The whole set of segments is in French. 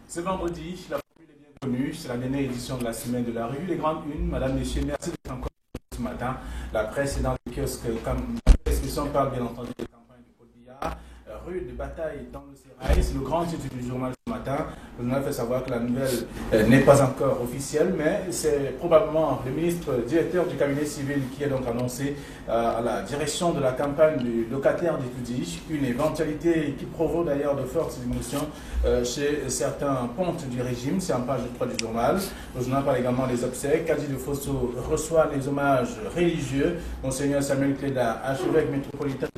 Ce vendredi, la formule est bienvenue. C'est la dernière édition de la semaine de la revue Les Grandes Unes. Madame, Messieurs, merci d'être encore ce matin. La presse est dans les kiosques. L'expression parle bien entendu de campagne de Paul Biya. Rue de bataille dans le Sérail. C'est le grand titre du journal ce matin. Le journal fait savoir que la nouvelle n'est pas encore officielle, mais c'est probablement le ministre directeur du cabinet civil qui est donc annoncé à la direction de la campagne du locataire d'Etoudi. Une éventualité qui provoque d'ailleurs de fortes émotions chez certains pontes du régime. C'est en page 3 du journal. Le journal parle également des obsèques. Kadi de Fosso reçoit les hommages religieux. Monseigneur Samuel Cléda, archevêque métropolitain,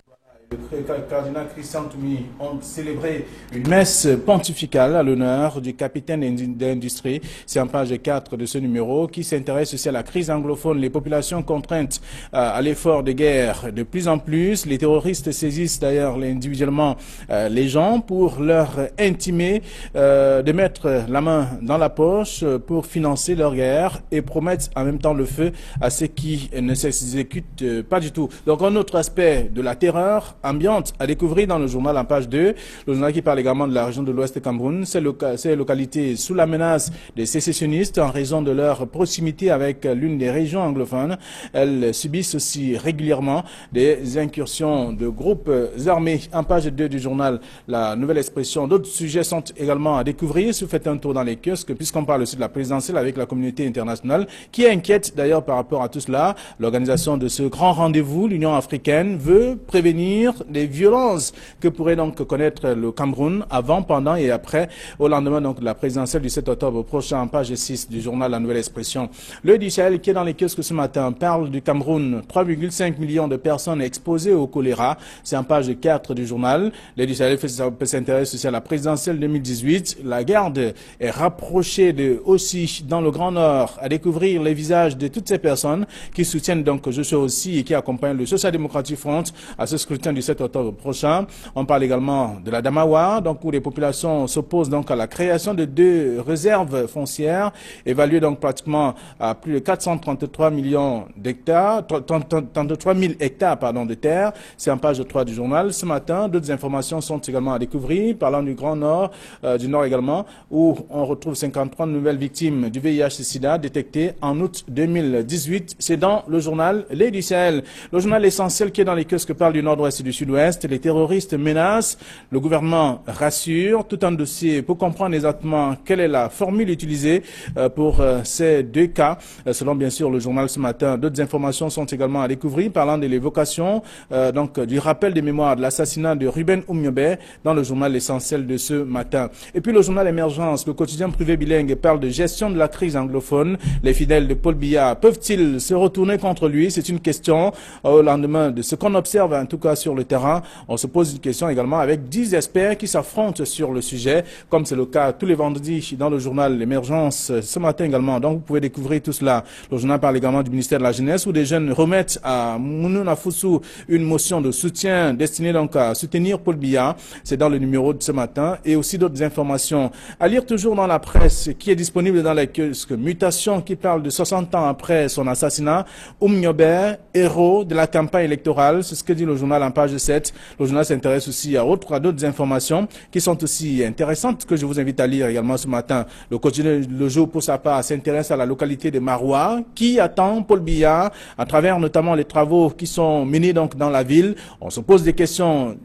le cardinal Christian Toumi ont célébré une messe pontificale à l'honneur du capitaine d'industrie. C'est en page 4 de ce numéro qui s'intéresse aussi à la crise anglophone, les populations contraintes à l'effort de guerre de plus en plus. Les terroristes saisissent d'ailleurs individuellement les gens pour leur intimer de mettre la main dans la poche pour financer leur guerre et promettent en même temps le feu à ceux qui ne s'exécutent pas du tout. Donc un autre aspect de la terreur ambiante à découvrir dans le journal en page 2. Le journal qui parle également de la région de l'Ouest de Cameroun. Ces localités sous la menace des sécessionnistes en raison de leur proximité avec l'une des régions anglophones. Elles subissent aussi régulièrement des incursions de groupes armés. En page 2 du journal, la nouvelle expression. D'autres sujets sont également à découvrir. Si vous faites un tour dans les kiosques, puisqu'on parle aussi de la présidentielle avec la communauté internationale, qui inquiète d'ailleurs par rapport à tout cela. L'organisation de ce grand rendez-vous, l'Union africaine, veut prévenir des violences que pourrait donc connaître le Cameroun avant, pendant et après, au lendemain donc de la présidentielle du 7 octobre prochain, page 6 du journal La Nouvelle Expression. Le du Sahel qui est dans les kiosques ce matin parle du Cameroun. 3,5 millions de personnes exposées au choléra. C'est en page 4 du journal. Le du Sahel s'intéresse aussi à la présidentielle 2018. La garde est rapprochée aussi dans le Grand Nord à découvrir les visages de toutes ces personnes qui soutiennent donc Joshua aussi et qui accompagnent le Social Democratic Front à ce scrutin du 7 octobre prochain. On parle également de la Damawa, donc où les populations s'opposent donc à la création de 2 réserves foncières, évaluées donc pratiquement à plus de 433 millions d'hectares, 33 000 hectares pardon, de terre. C'est en page 3 du journal. Ce matin, d'autres informations sont également à découvrir, parlant du Grand Nord, du Nord également, où on retrouve 53 nouvelles victimes du VIH-Sida détectées en août 2018. C'est dans le journal Les du Sahel. Le journal essentiel qui est dans les kiosques parle du Nord-Ouest et du Sud-Ouest. Les terroristes menacent, le gouvernement rassure, tout un dossier pour comprendre exactement quelle est la formule utilisée pour ces 2 cas. Selon bien sûr le journal ce matin, d'autres informations sont également à découvrir, parlant de l'évocation donc du rappel des mémoires de l'assassinat de Ruben Oumiobe dans le journal essentiel de ce matin. Et puis le journal Émergence, le quotidien privé bilingue, parle de gestion de la crise anglophone. Les fidèles de Paul Biya peuvent-ils se retourner contre lui? C'est une question au lendemain de ce qu'on observe en tout cas sur le terrain. On se pose une question également avec 10 experts qui s'affrontent sur le sujet, comme c'est le cas tous les vendredis dans le journal L'Émergence ce matin également. Donc vous pouvez découvrir tout cela. Le journal parle également du ministère de la Jeunesse où des jeunes remettent à Mounouna Foussou une motion de soutien destinée donc à soutenir Paul Biya. C'est dans le numéro de ce matin et aussi d'autres informations à lire toujours dans la presse qui est disponible dans les kiosques. Mutation qui parle de 60 ans après son assassinat. Oumiobe, héros de la campagne électorale. C'est ce que dit le journal en page 7. Le journal s'intéresse aussi à d'autres informations qui sont aussi intéressantes que je vous invite à lire également ce matin. Le quotidien Le Jour pour sa part s'intéresse à la localité de Maroua qui attend Paul Biya à travers notamment les travaux qui sont menés donc dans la ville. On se pose des questions.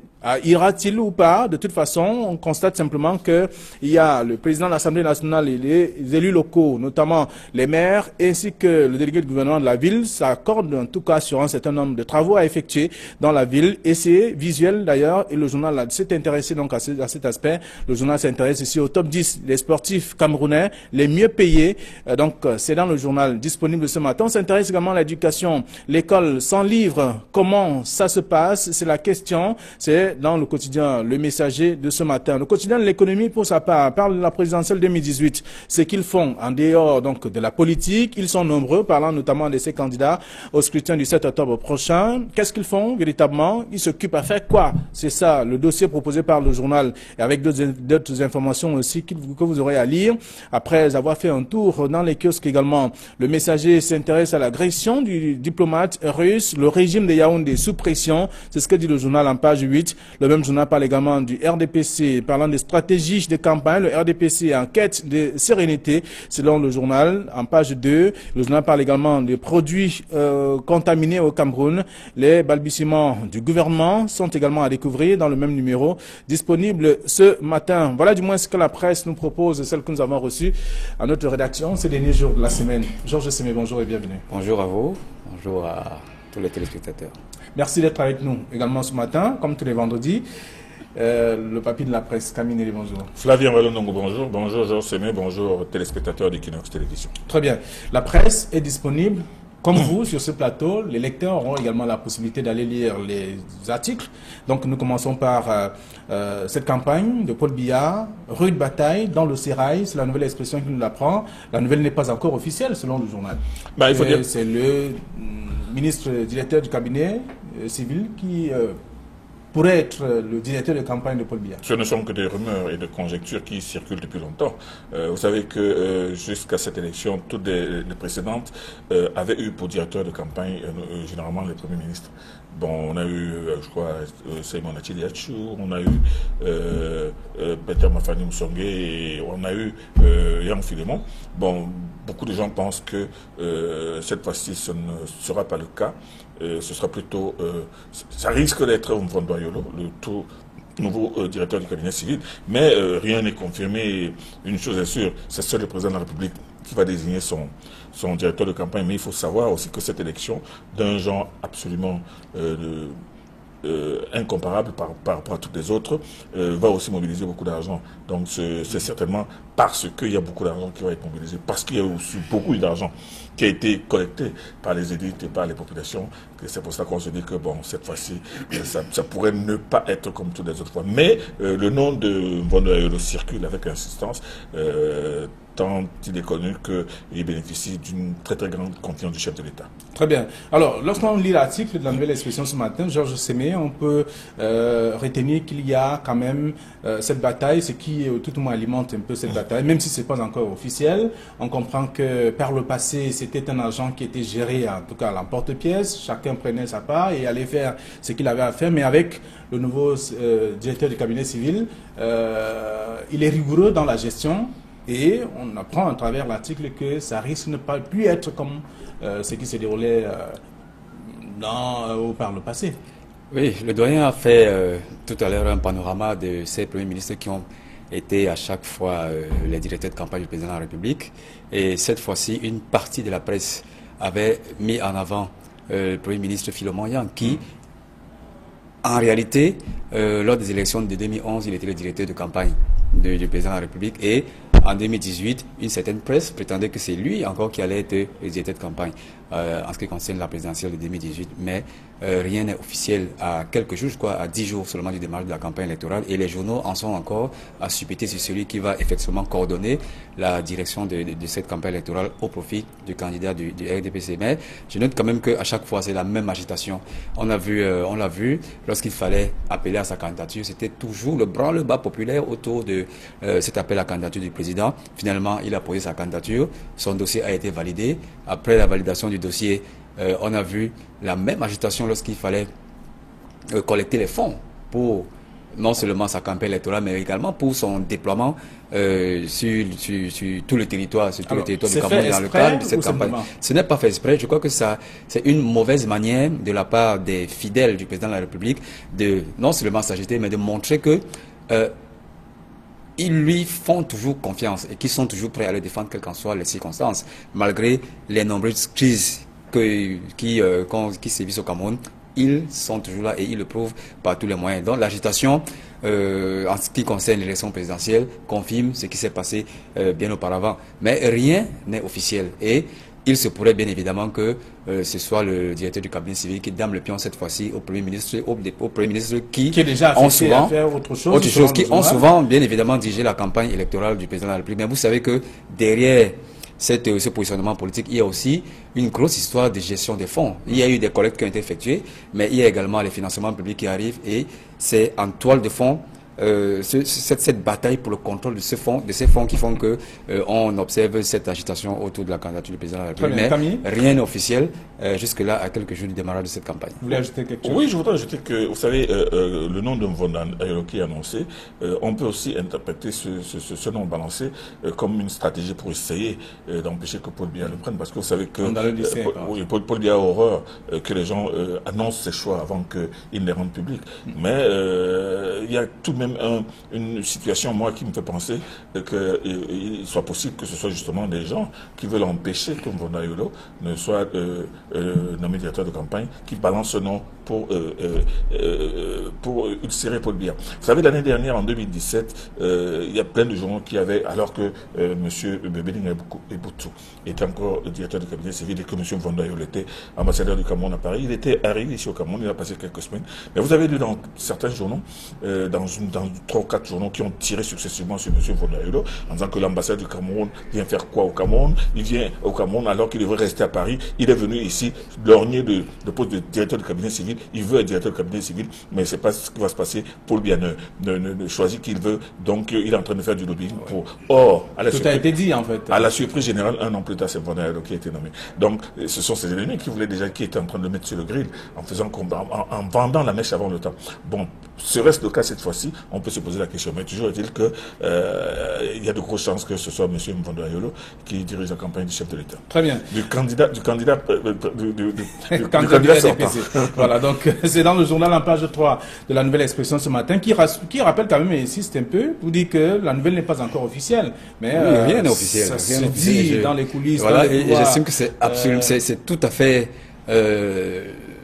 Ira-t-il ou pas? De toute façon, on constate simplement qu'il y a le président de l'Assemblée nationale et les élus locaux, notamment les maires, ainsi que le délégué du gouvernement de la ville, s'accordent en tout cas sur un certain nombre de travaux à effectuer dans la ville. Et c'est visuel d'ailleurs, et le journal s'est intéressé donc à cet aspect. Le journal s'intéresse ici au top 10 des sportifs camerounais, les mieux payés. Donc c'est dans le journal disponible ce matin. On s'intéresse également à l'éducation, l'école sans livre. Comment ça se passe? C'est la question. C'est dans le quotidien Le Messager de ce matin. Le quotidien de l'économie, pour sa part, parle de la présidentielle 2018. Ce qu'ils font en dehors donc de la politique, ils sont nombreux, parlant notamment de ces candidats au scrutin du 7 octobre prochain. Qu'est-ce qu'ils font véritablement? Ils s'occupent à faire quoi? C'est ça, le dossier proposé par le journal, et avec d'autres informations aussi que vous aurez à lire. Après avoir fait un tour dans les kiosques également, Le Messager s'intéresse à l'agression du diplomate russe, le régime de Yaoundé sous pression. C'est ce que dit le journal en page 8. Le même journal parle également du RDPC, parlant des stratégies de campagne. Le RDPC est en quête de sérénité, selon le journal, en page 2. Le journal parle également des produits contaminés au Cameroun. Les balbutiements du gouvernement sont également à découvrir dans le même numéro, disponible ce matin. Voilà du moins ce que la presse nous propose, celle que nous avons reçue à notre rédaction ces derniers jours de la semaine. Georges Semé, bonjour et bienvenue. Bonjour à vous, bonjour à tous les téléspectateurs. Merci d'être avec nous également ce matin, comme tous les vendredis. Le papier de la presse, Camille Nelly, bonjour. Flavien Walonongo, bonjour. Bonjour Georges Semé, bonjour téléspectateurs d'Equinox Télévision. Très bien. La presse est disponible. Comme vous, sur ce plateau, les lecteurs auront également la possibilité d'aller lire les articles. Donc nous commençons par cette campagne de Paul Biya, rude bataille dans le sérail, c'est la nouvelle expression qui nous l'apprend. La nouvelle n'est pas encore officielle selon le journal. Il faut dire... C'est le ministre directeur du cabinet civil qui pourrait être le directeur de campagne de Paul Biya. Ce ne sont que des rumeurs et des conjectures qui circulent depuis longtemps. Vous savez que jusqu'à cette élection, toutes les précédentes avaient eu pour directeur de campagne généralement les premiers ministres. Bon, on a eu, je crois, Simon Achiliachou, on a eu Peter Mafani Msongue et on a eu Yang Filemon. Bon, beaucoup de gens pensent que cette fois-ci, ce ne sera pas le cas. Ce sera plutôt, ça risque d'être Mvondoayolo, le tout nouveau directeur du cabinet civil, mais rien n'est confirmé. Une chose est sûre, c'est seul le président de la République qui va désigner son directeur de campagne, mais il faut savoir aussi que cette élection, d'un genre absolument incomparable par rapport à toutes les autres, va aussi mobiliser beaucoup d'argent. Donc c'est certainement parce qu'il y a beaucoup d'argent qui va être mobilisé, parce qu'il y a aussi beaucoup d'argent qui a été collecté par les élites et par les populations, que c'est pour ça qu'on se dit que bon, cette fois-ci, ça pourrait ne pas être comme toutes les autres fois. Mais le nom de Mvondoayolo circule avec insistance, tant il est connu qu'il bénéficie d'une très très grande confiance du chef de l'État. Très bien. Alors, lorsqu'on lit l'article de la nouvelle expression ce matin, Georges Semé, on peut retenir qu'il y a quand même cette bataille, ce qui tout au moins alimente un peu cette bataille, même si ce n'est pas encore officiel. On comprend que par le passé, c'était un agent qui était géré, en tout cas à l'emporte-pièce, chacun prenait sa part et allait faire ce qu'il avait à faire, mais avec le nouveau directeur du cabinet civil, il est rigoureux dans la gestion. Et on apprend à travers l'article que ça risque de ne pas plus être comme ce qui s'est déroulé par le passé. Oui, le doyen a fait tout à l'heure un panorama de ces premiers ministres qui ont été à chaque fois les directeurs de campagne du président de la République. Et cette fois-ci, une partie de la presse avait mis en avant le premier ministre Philemon Yang qui, en réalité, lors des élections de 2011, il était le directeur de campagne du président de la République et en 2018, une certaine presse prétendait que c'est lui encore qui allait être le directeur de campagne en ce qui concerne la présidentielle de 2018. Mais rien n'est officiel à quelques jours, je crois, à 10 jours seulement du démarrage de la campagne électorale. Et les journaux en sont encore à suppléter sur celui qui va effectivement coordonner la direction de cette campagne électorale au profit du candidat du RDPC. Mais je note quand même qu'à chaque fois, c'est la même agitation. On l'a vu, lorsqu'il fallait appeler à sa candidature, c'était toujours le branle-bas populaire autour de cet appel à candidature du président. Finalement, il a posé sa candidature, son dossier a été validé. Après la validation du dossier, on a vu la même agitation lorsqu'il fallait collecter les fonds pour non seulement sa campagne électorale, mais également pour son déploiement sur tout le territoire, du Cameroun dans le cadre de cette campagne. Ce n'est pas fait exprès. Je crois que c'est une mauvaise manière de la part des fidèles du président de la République de non seulement s'agiter, mais de montrer que ils lui font toujours confiance et qu'ils sont toujours prêts à le défendre, quelles qu'en soient les circonstances, malgré les nombreuses crises qui sévissent au Cameroun. Ils sont toujours là et ils le prouvent par tous les moyens. Donc l'agitation, en ce qui concerne l'élection présidentielle, confirme ce qui s'est passé bien auparavant. Mais rien n'est officiel. Et il se pourrait bien évidemment que ce soit le directeur du cabinet civil qui dame le pion cette fois-ci au Premier ministre, qui est déjà ont souvent, autre chose qui ont souvent bien évidemment dirigé la campagne électorale du président de la République. Mais vous savez que derrière ce positionnement politique, il y a aussi une grosse histoire de gestion des fonds. Il y a eu des collectes qui ont été effectuées, mais il y a également les financements publics qui arrivent et c'est en toile de fond cette bataille pour le contrôle de ces fonds qui font que on observe cette agitation autour de la candidature du président de la République. Mais rien n'est officiel jusque-là, à quelques jours du démarrage de cette campagne. Vous voulez ajouter quelque chose? Oui, je voudrais ajouter que, vous savez, le nom de Mvonda Ayolo qui est annoncé, on peut aussi interpréter ce nom balancé comme une stratégie pour essayer d'empêcher que Paul Biya le prenne, parce que vous savez que Paul Biya a horreur que les gens annoncent ses choix avant qu'ils les rendent publics. Mais il y a tout de même une situation, moi, qui me fait penser qu'il soit possible que ce soit justement des gens qui veulent empêcher que Mvonda Ayolo ne soit nommé directeur de campagne, qui balancent ce nom pour ulcérer Paul Biya. Vous savez, l'année dernière, en 2017, il y a plein de journaux qui avaient, alors que M. Bebeling Eboutou était encore directeur du cabinet civil et que M. Mvonda Ayolo était ambassadeur du Cameroun à Paris, il était arrivé ici au Cameroun, il a passé quelques semaines. Mais vous avez lu dans certains journaux, dans 3 ou 4 journaux qui ont tiré successivement sur M. Mvonda Ayolo, en disant que l'ambassade du Cameroun vient faire quoi au Cameroun? Il vient au Cameroun alors qu'il devrait rester à Paris. Il est venu ici, lorgner de poste de directeur du cabinet civil. Il veut être directeur du cabinet civil, mais c'est pas ce qui va se passer. Paul Biya ne choisit qu'il veut, donc il est en train de faire du lobbying pour... Or, tout a été dit en fait. À la surprise générale, un an plus tard, c'est Mvonda Ayolo qui a été nommé. Donc, ce sont ces ennemis qui voulaient déjà, qui étaient en train de le mettre sur le grill, en vendant la mèche avant le temps. Bon, serait-ce le cas cette fois-ci, on peut se poser la question. Mais toujours est-il que il y a de grosses chances que ce soit M. Mvonda Ayolo qui dirige la campagne du chef de l'État. Très bien. Du candidat sortant. Voilà, donc c'est dans le journal en page 3 de la Nouvelle Expression ce matin qui rappelle quand même et insiste un peu pour dire que la nouvelle n'est pas encore officielle. Mais rien n'est officiel. Ça se dit dans les coulisses. Voilà, et j'estime que c'est absolument, c'est tout à fait...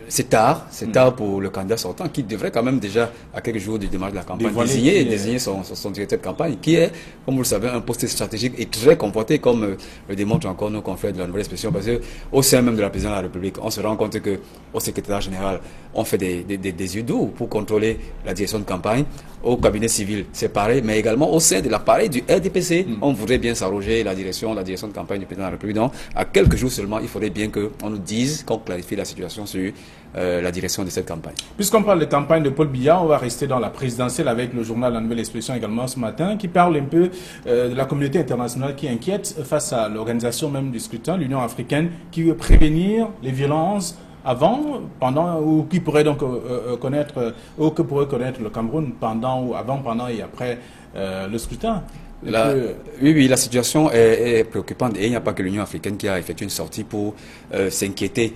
c'est tard pour le candidat sortant qui devrait quand même déjà, à quelques jours du démarrage de la campagne, désigner son directeur de campagne, qui est, comme vous le savez, un poste stratégique et très comporté, comme le démontrent encore nos confrères de la Nouvelle Expression, parce qu'au sein même de la présidence de la République, on se rend compte qu'au secrétaire général, on fait des yeux doux pour contrôler la direction de campagne. Au cabinet civil, c'est pareil, mais également au sein de l'appareil du RDPC, on voudrait bien s'arroger la direction de campagne du président de la République. Donc, à quelques jours seulement, il faudrait bien qu'on nous dise, qu'on clarifie la situation sur la direction de cette campagne. Puisqu'on parle de campagne de Paul Biya, on va rester dans la présidentielle avec le journal La Nouvelle Expression également ce matin, qui parle un peu de la communauté internationale qui inquiète face à l'organisation même du scrutin, l'Union africaine, qui veut prévenir les violences avant, pendant, ou qui pourrait donc connaître, ou que pourrait connaître le Cameroun pendant, ou avant, pendant et après le scrutin. Oui, la situation est préoccupante et il n'y a pas que l'Union africaine qui a effectué une sortie pour s'inquiéter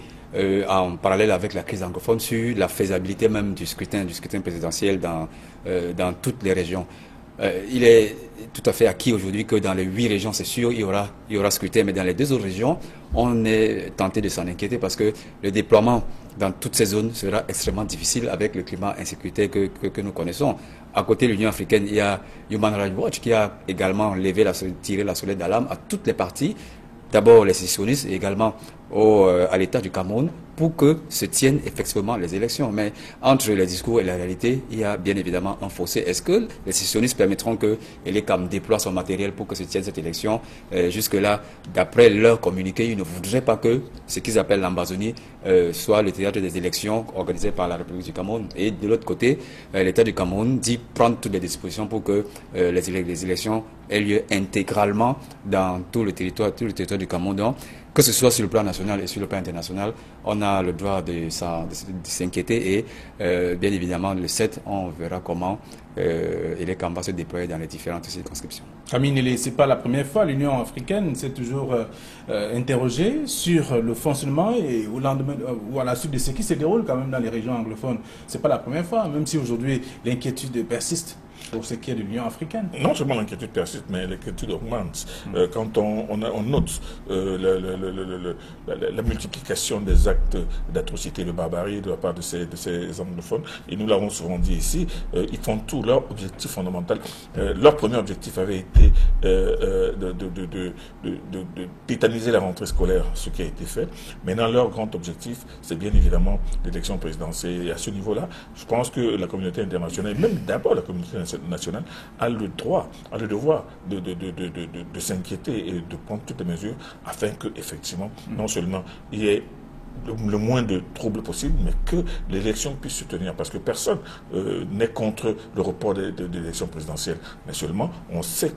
en parallèle avec la crise anglophone sur la faisabilité même du scrutin présidentiel dans toutes les régions. Il est tout à fait acquis aujourd'hui que dans les 8 régions, c'est sûr, il y aura scrutin, mais dans les 2 autres régions, on est tenté de s'en inquiéter parce que le déploiement dans toutes ces zones sera extrêmement difficile avec le climat insécurité que nous connaissons. À côté de l'Union africaine, il y a Human Rights Watch qui a également tiré la sonnette d'alarme à toutes les parties, d'abord les sécessionnistes et également à l'État du Cameroun, pour que se tiennent effectivement les élections. Mais entre les discours et la réalité, il y a bien évidemment un fossé. Est-ce que les sécessionnistes permettront que l'ECAM déploie son matériel pour que se tienne cette élection? Jusque-là, d'après leur communiqué, ils ne voudraient pas que ce qu'ils appellent l'Ambazonie soit le théâtre des élections organisées par la République du Cameroun. Et de l'autre côté, l'État du Cameroun dit prendre toutes les dispositions pour que les élections aient lieu intégralement dans tout le territoire du Cameroun. Donc, que ce soit sur le plan national et sur le plan international, on a le droit de s'inquiéter et bien évidemment le 7, on verra comment l'ECAM va se déployer dans les différentes circonscriptions. Camille, ce n'est pas la première fois, l'Union africaine s'est toujours interrogée sur le fonctionnement et au lendemain, ou à la suite de ce qui se déroule quand même dans les régions anglophones. Ce n'est pas la première fois, même si aujourd'hui l'inquiétude persiste pour ce qui est de l'Union africaine. Non seulement l'inquiétude persiste, mais l'inquiétude augmente. Quand on note la multiplication des actes d'atrocité, de barbarie de la part de ces anglophones, et nous l'avons souvent dit ici, ils font tout. Leur objectif fondamental, leur premier objectif avait été de tétaniser la rentrée scolaire, ce qui a été fait. Maintenant, leur grand objectif, c'est bien évidemment l'élection présidentielle. Et à ce niveau-là, je pense que la communauté internationale, même d'abord la communauté nationale, a le droit, a le devoir de s'inquiéter et de prendre toutes les mesures afin que, effectivement, non seulement il y ait le moins de troubles possible, mais que l'élection puisse se tenir. Parce que personne n'est contre le report de l'élection présidentielle. Mais seulement, on sent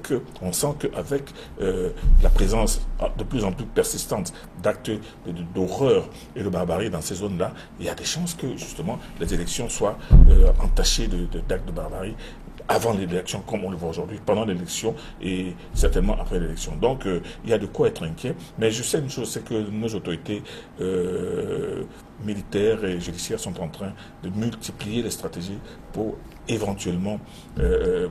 qu'avec la présence de plus en plus persistante d'actes d'horreur et de barbarie dans ces zones-là, il y a des chances que, justement, les élections soient entachées d'actes de barbarie avant l'élection, comme on le voit aujourd'hui, pendant l'élection et certainement après l'élection. Donc, il y a de quoi être inquiet. Mais je sais une chose, c'est que nos autorités militaires et judiciaires sont en train de multiplier les stratégies pour éventuellement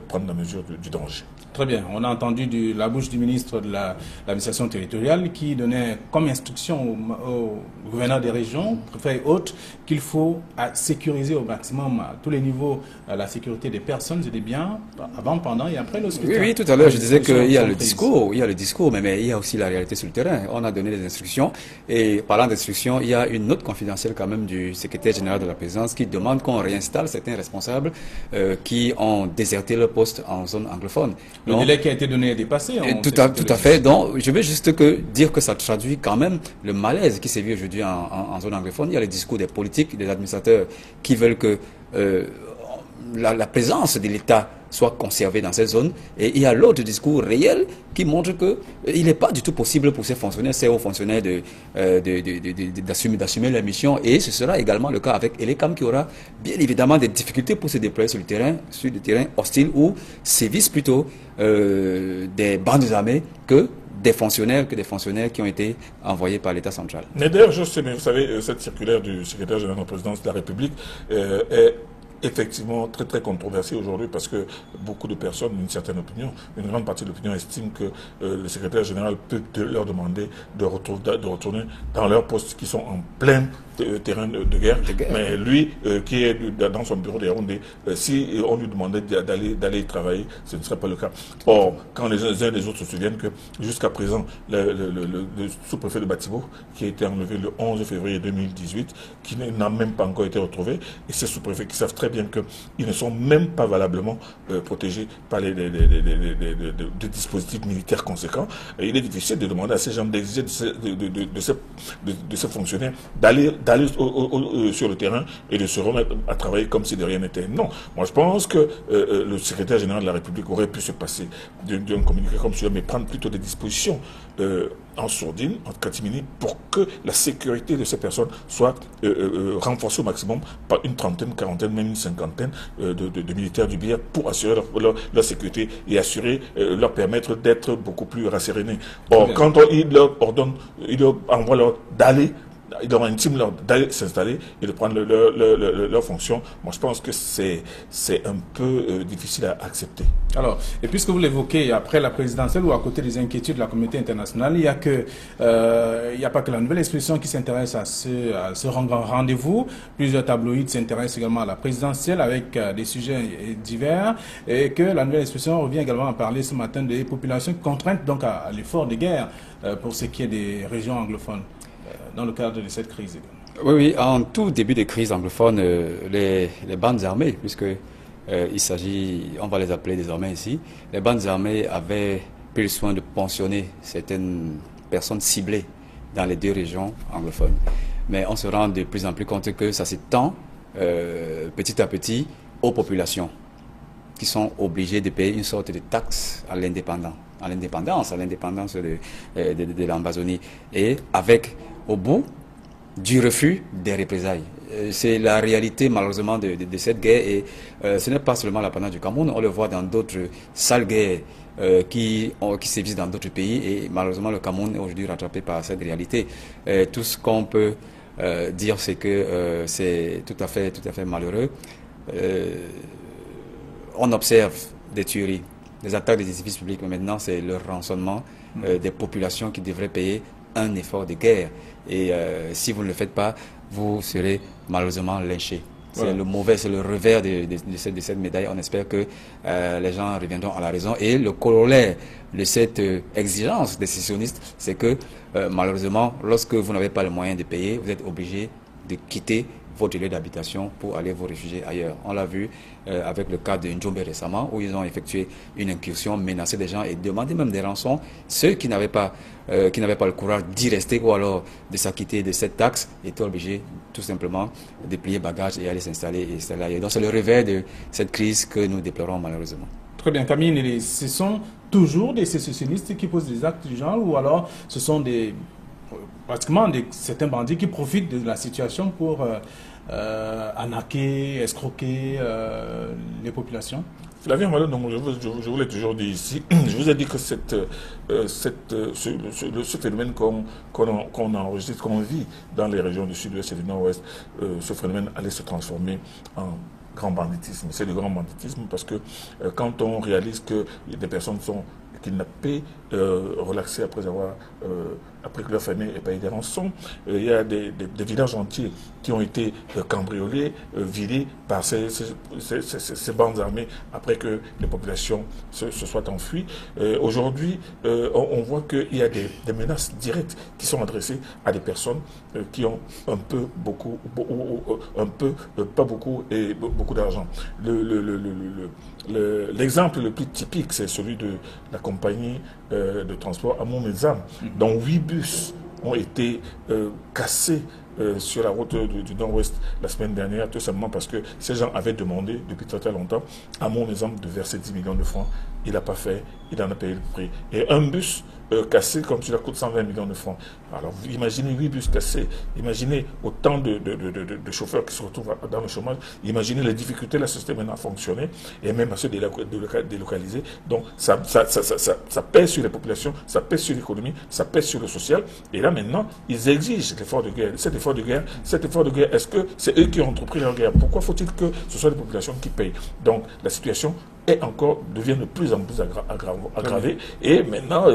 prendre la mesure du danger. Très bien. On a entendu la bouche du ministre de l'administration territoriale qui donnait comme instruction au gouverneur des régions, préfets et autres, qu'il faut sécuriser au maximum à tous les niveaux la sécurité des personnes et des biens avant, pendant et après le scrutin. Oui, tout à l'heure, je disais qu'il y a le discours, mais il y a aussi la réalité sur le terrain. On a donné des instructions et parlant d'instructions, il y a une note confidentielle quand même du secrétaire général de la présidence qui demande qu'on réinstalle certains responsables qui ont déserté leur poste en zone anglophone. Le délai qui a été donné est dépassé. Tout à fait. Donc, je veux juste dire que ça traduit quand même le malaise qui s'est vu aujourd'hui en zone anglophone. Il y a le discours des politiques, des administrateurs qui veulent que la présence de l'État soit conservée dans cette zone. Et il y a l'autre discours réel qui montre qu'il n'est pas du tout possible pour ces fonctionnaires, ces hauts fonctionnaires d'assumer leur mission. Et ce sera également le cas avec Elecam qui aura bien évidemment des difficultés pour se déployer sur le terrain hostile où sévissent plutôt des bandes armées que des fonctionnaires qui ont été envoyés par l'État central. Mais d'ailleurs, je sais, mais vous savez, cette circulaire du secrétaire général de la présidence de la République est effectivement très très controversée aujourd'hui parce que beaucoup de personnes, une certaine opinion, une grande partie de l'opinion estime que le secrétaire général peut leur demander de retourner dans leurs postes qui sont en plein terrain de guerre. Mais lui, qui est dans son bureau de Yaoundé, si on lui demandait d'aller travailler, ce ne serait pas le cas. Or, quand les uns et les autres se souviennent que jusqu'à présent, le sous-préfet de Batibo, qui a été enlevé le 11 février 2018, qui n'a même pas encore été retrouvé, et ces sous-préfets qui savent très bien qu'ils ne sont même pas valablement protégés par des dispositifs militaires conséquents, et il est difficile de demander à ces gens d'exiger de ces fonctionnaires d'aller sur le terrain et de se remettre à travailler comme si de rien n'était. Non. Moi, je pense que le secrétaire général de la République aurait pu se passer d'un communiqué comme celui-là, mais prendre plutôt des dispositions en sourdine, en catimini, pour que la sécurité de ces personnes soit renforcée au maximum par une trentaine, quarantaine, même une cinquantaine de militaires du BIA pour assurer leur sécurité et leur permettre d'être beaucoup plus rassérénés. Or, quand il leur ordonne, il leur envoie d'aller, il leur intime d'aller s'installer et de prendre leur fonction. Moi, je pense que c'est un peu difficile à accepter. Alors, et puisque vous l'évoquez, après la présidentielle ou à côté des inquiétudes de la communauté internationale, il n'y a pas que la nouvelle expression qui s'intéresse à ce rendez-vous. Plusieurs tabloïds s'intéressent également à la présidentielle avec des sujets divers et que la nouvelle expression revient également à parler ce matin des populations contraintes donc à l'effort de guerre pour ce qui est des régions anglophones. Dans le cadre de cette crise. Oui, en tout début de crise anglophone, les bandes armées, puisque il s'agit, on va les appeler désormais ici, les bandes armées avaient pris le soin de pensionner certaines personnes ciblées dans les deux régions anglophones. Mais on se rend de plus en plus compte que ça s'étend petit à petit aux populations qui sont obligées de payer une sorte de taxe à l'indépendance de l'Ambazonie. Et avec, au bout, du refus des représailles. C'est la réalité malheureusement de cette guerre et ce n'est pas seulement l'apanage du Cameroun, on le voit dans d'autres sales guerres qui sévissent dans d'autres pays et malheureusement le Cameroun est aujourd'hui rattrapé par cette réalité. Tout ce qu'on peut dire c'est que c'est tout à fait malheureux. On observe des tueries, des attaques des édifices publics, mais maintenant c'est le rançonnement des populations qui devraient payer un effort de guerre. Et si vous ne le faites pas, vous serez malheureusement lynché. C'est le revers de cette médaille. On espère que les gens reviendront à la raison. Et le corollaire de cette exigence des sécessionnistes, c'est que malheureusement, lorsque vous n'avez pas le moyen de payer, vous êtes obligé de quitter votre lieu d'habitation pour aller vous réfugier ailleurs. On l'a vu avec le cas de Njombe récemment, où ils ont effectué une incursion, menacé des gens et demandé même des rançons. Ceux qui n'avaient pas le courage d'y rester ou alors de s'acquitter de cette taxe étaient obligés tout simplement de plier bagages et aller s'installer ailleurs. Donc c'est le revers de cette crise que nous déplorons malheureusement. Très bien, Camille, ce sont toujours des sécessionnistes qui posent des actes du genre ou alors ce sont pratiquement certains bandits qui profitent de la situation pour arnaquer, escroquer les populations? Flavien Malo, je vous l'ai toujours dit ici, je vous ai dit que ce phénomène qu'on enregistre, qu'on vit dans les régions du sud-ouest et du nord-ouest, ce phénomène allait se transformer en grand banditisme. C'est du grand banditisme parce que quand on réalise que des personnes sont kidnappées, relaxées après que leur famille ait payé des rançons, il y a des villages entiers qui ont été cambriolés, vidés par ces bandes armées après que les populations se soient enfuies. Aujourd'hui, on voit qu'il y a des menaces directes qui sont adressées à des personnes qui ont un peu, beaucoup, pas beaucoup et beaucoup d'argent. L'exemple le plus typique, c'est celui de la compagnie de transport Amour Mezam, dont 8 bus ont été cassés sur la route du nord-ouest la semaine dernière, tout simplement parce que ces gens avaient demandé depuis très très longtemps à mon exemple de verser 10 millions de francs. Il n'a pas fait, il en a payé le prix. Et un bus cassé comme cela coûte 120 millions de francs. Alors imaginez 8 bus cassés, imaginez autant de chauffeurs qui se retrouvent dans le chômage, imaginez les difficultés de la société maintenant à fonctionner et même à se délocaliser. Donc ça pèse sur les populations, ça pèse sur l'économie, ça pèse sur le social. Et là maintenant, ils exigent l'effort de guerre. Cet effort de guerre, est-ce que c'est eux qui ont entrepris leur guerre? Pourquoi faut-il que ce soit les populations qui payent? Donc la situation devient de plus en plus aggravée. Et maintenant,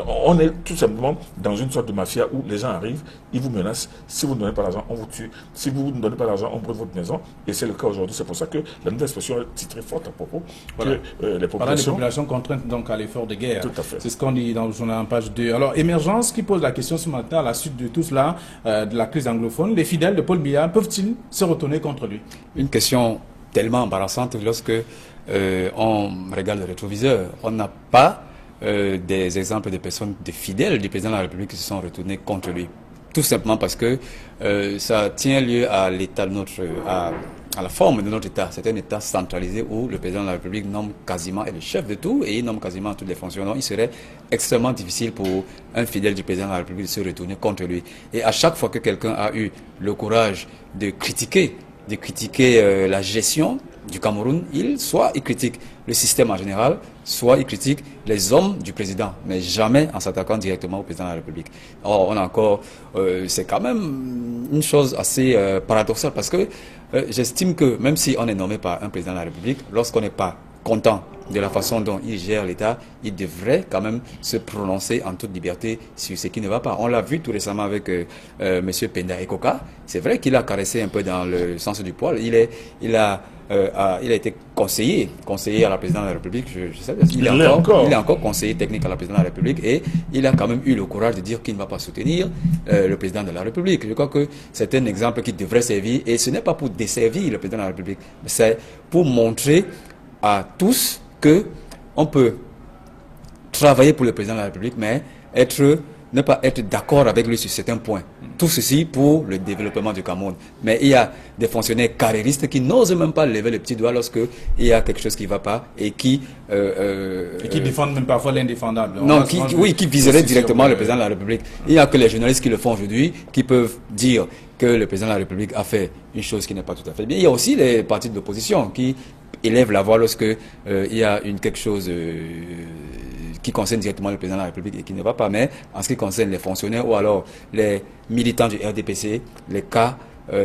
on est tout simplement dans une sorte de mafia où les gens arrivent, ils vous menacent. Si vous ne donnez pas l'argent, on vous tue. Si vous ne donnez pas l'argent, on brûle votre maison. Et c'est le cas aujourd'hui. C'est pour ça que la nouvelle expression est titrée forte à propos que les populations contraintes donc à l'effort de guerre. Tout à fait. C'est ce qu'on dit dans le journal en page 2. Alors, Émergence qui pose la question ce matin à la suite de tout cela, de la crise anglophone. Les fidèles de Paul Biya peuvent-ils se retourner contre lui? Une question tellement embarrassante lorsque on regarde le rétroviseur. On n'a pas des exemples de personnes, de fidèles du président de la République qui se sont retournés contre lui. Tout simplement parce que ça tient lieu à l'état de à la forme de notre État. C'est un État centralisé où le président de la République nomme quasiment, est le chef de tout et il nomme quasiment toutes les fonctions. Donc il serait extrêmement difficile pour un fidèle du président de la République de se retourner contre lui. Et à chaque fois que quelqu'un a eu le courage de critiquer la gestion du Cameroun, soit il critique le système en général, soit il critique les hommes du président, mais jamais en s'attaquant directement au président de la République. Or, c'est quand même une chose assez paradoxale parce que j'estime que même si on est nommé par un président de la République, lorsqu'on n'est pas content de la façon dont il gère l'État, il devrait quand même se prononcer en toute liberté sur ce qui ne va pas. On l'a vu tout récemment avec M. Penda Ekoka. C'est vrai qu'il a caressé un peu dans le sens du poil. Il a été conseiller à la présidente de la République. Je sais, il est encore conseiller technique à la présidente de la République et il a quand même eu le courage de dire qu'il ne va pas soutenir le président de la République. Je crois que c'est un exemple qui devrait servir et ce n'est pas pour desservir le président de la République, mais c'est pour montrer à tous que on peut travailler pour le président de la République, mais ne pas être d'accord avec lui sur certains points. Tout ceci pour le développement du Cameroun. Mais il y a des fonctionnaires carriéristes qui n'osent même pas lever le petit doigt lorsque il y a quelque chose qui ne va pas et qui défendent même parfois l'indéfendable. Non, qui viseraient directement le président de la République. Il n'y a que les journalistes qui le font aujourd'hui, qui peuvent dire que le président de la République a fait une chose qui n'est pas tout à fait bien. Il y a aussi les partis d'opposition qui élèvent la voix lorsque il y a quelque chose qui concerne directement le président de la République et qui ne va pas. Mais en ce qui concerne les fonctionnaires ou alors les militants du RDPC, les cas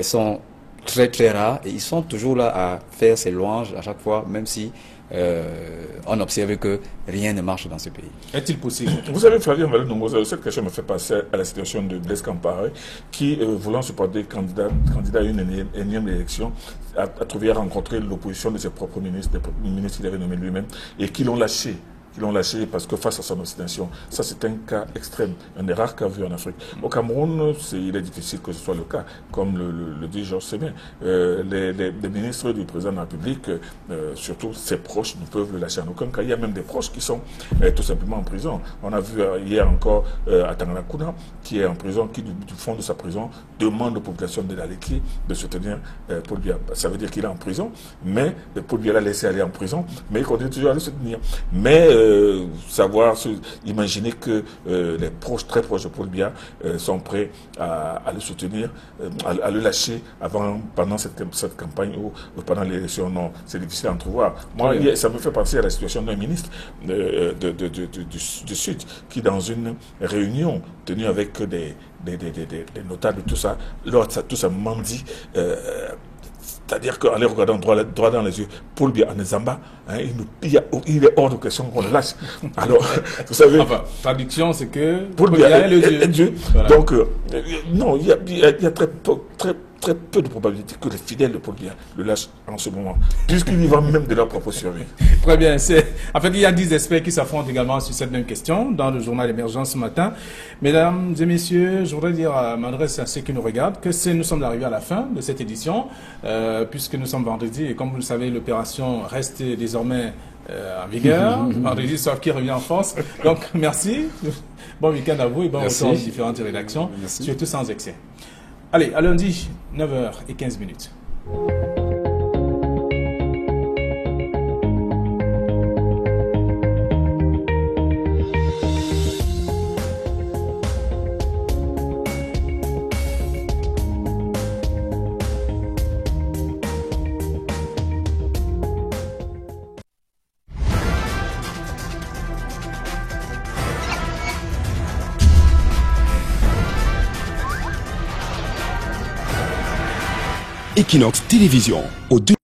sont très très rares et ils sont toujours là à faire ces louanges à chaque fois, même si on observe que rien ne marche dans ce pays. Est-il possible? Vous savez, Flavien Malou, cette question me fait passer à la situation de Blaise Compaoré, qui, voulant se porter candidat à une énième élection, a trouvé à rencontrer l'opposition de ses propres ministres, des ministres qu'il avait nommés lui-même, et qui l'ont lâché qui l'ont lâché parce que face à son obstination. Ça, c'est un cas extrême, un des rares cas vus en Afrique. Au Cameroun, il est difficile que ce soit le cas, comme le dit Georges Sémé. Les ministres du président de la République, surtout ses proches, ne peuvent le lâcher en aucun cas. Il y a même des proches qui sont tout simplement en prison. On a vu hier encore à Tanganakuna, qui est en prison, qui du fond de sa prison demande aux populations de l'Aleki de soutenir Paul Biya. Ça veut dire qu'il est en prison, mais Paul Biya l'a laissé aller en prison, mais il continue toujours à le soutenir. Mais imaginer que les proches, très proches de Paul Biya sont prêts à le soutenir, à le lâcher pendant cette campagne ou pendant l'élection, non, c'est difficile à entrevoir. Moi, ça me fait penser à la situation d'un ministre du Sud qui, dans une réunion tenue avec des notables, tout ça, tout ça mendie. C'est-à-dire qu'en les regardant droit dans les yeux, Paul Biya en Zamba, hein, il est hors de question qu'on le lâche. Alors, vous savez... Enfin, traduction, c'est que Paul Biya est Dieu. Voilà. Donc, non, il y a très peu de probabilité que les fidèles de Paul Biya le lâchent en ce moment, puisqu'ils y vont même de leur propre survie. Très bien. En fait, il y a 10 experts qui s'affrontent également sur cette même question dans le journal Émergence ce matin. Mesdames et messieurs, je voudrais m'adresser à ceux qui nous regardent que nous sommes arrivés à la fin de cette édition, puisque nous sommes vendredi et comme vous le savez, l'opération reste désormais en vigueur. Vendredi, sauf qui revient en France. Donc, merci. Bon week-end à vous et bon retour aux différentes rédactions, surtout sans excès. Allez, à lundi, 9h15. Equinox Télévision, au